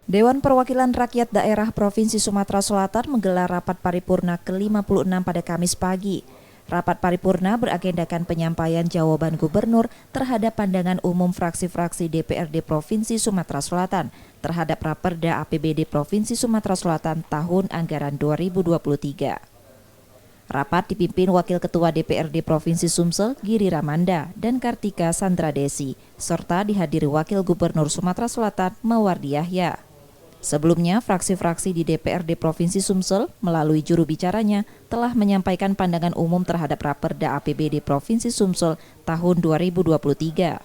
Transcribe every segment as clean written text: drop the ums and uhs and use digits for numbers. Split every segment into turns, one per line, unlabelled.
Dewan Perwakilan Rakyat Daerah Provinsi Sumatera Selatan menggelar rapat paripurna ke-56 pada Kamis pagi. Rapat paripurna beragendakan penyampaian jawaban gubernur terhadap pandangan umum fraksi-fraksi DPRD Provinsi Sumatera Selatan terhadap Raperda APBD Provinsi Sumatera Selatan tahun anggaran 2023. Rapat dipimpin Wakil Ketua DPRD Provinsi Sumsel, Giri Ramanda, dan Kartika Sandradesi, serta dihadiri Wakil Gubernur Sumatera Selatan, Mawardi Yahya. Sebelumnya, fraksi-fraksi di DPRD Provinsi Sumsel melalui juru bicaranya telah menyampaikan pandangan umum terhadap Raperda APBD Provinsi Sumsel tahun 2023.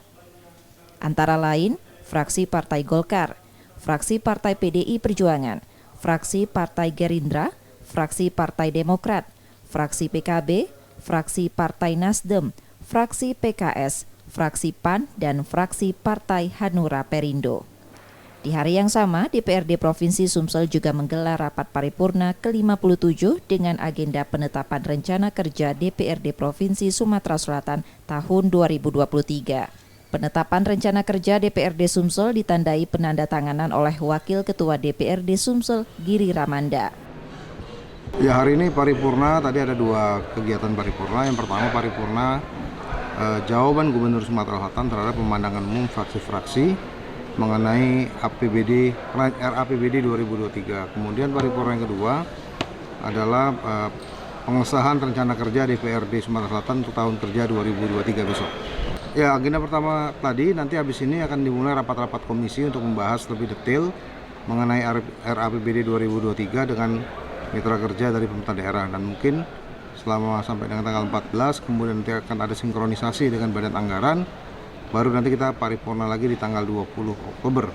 Antara lain, fraksi Partai Golkar, fraksi Partai PDI Perjuangan, fraksi Partai Gerindra, fraksi Partai Demokrat, fraksi PKB, fraksi Partai Nasdem, fraksi PKS, fraksi PAN, dan fraksi Partai Hanura Perindo. Di hari yang sama, DPRD Provinsi Sumsel juga menggelar rapat paripurna ke-57 dengan agenda penetapan rencana kerja DPRD Provinsi Sumatera Selatan tahun 2023. Penetapan rencana kerja DPRD Sumsel ditandai penandatanganan oleh Wakil Ketua DPRD Sumsel, Giri Ramanda.
Ya, hari ini paripurna, tadi ada dua kegiatan paripurna. Yang pertama paripurna jawaban Gubernur Sumatera Selatan terhadap pemandangan umum fraksi-fraksi mengenai RAPBD 2023. Kemudian paripurna yang kedua adalah pengesahan rencana kerja DPRD Sumatera Selatan untuk tahun kerja 2023 besok. Ya, agenda pertama tadi, nanti habis ini akan dimulai rapat-rapat komisi untuk membahas lebih detail mengenai RAPBD 2023 dengan mitra kerja dari pemerintah daerah, dan mungkin selama sampai dengan tanggal 14, kemudian nanti akan ada sinkronisasi dengan badan anggaran, baru nanti kita paripurna lagi di tanggal 20 Oktober.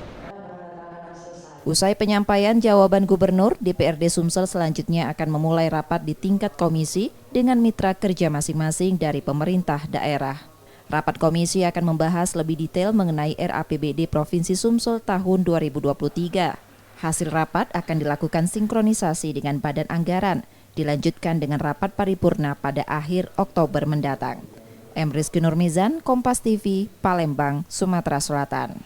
Usai penyampaian jawaban gubernur, DPRD Sumsel selanjutnya akan memulai rapat di tingkat komisi dengan mitra kerja masing-masing dari pemerintah daerah. Rapat komisi akan membahas lebih detail mengenai RAPBD Provinsi Sumsel tahun 2023. Hasil rapat akan dilakukan sinkronisasi dengan badan anggaran, dilanjutkan dengan rapat paripurna pada akhir Oktober mendatang. M. Rizky Nurmizan, Kompas TV, Palembang, Sumatera Selatan.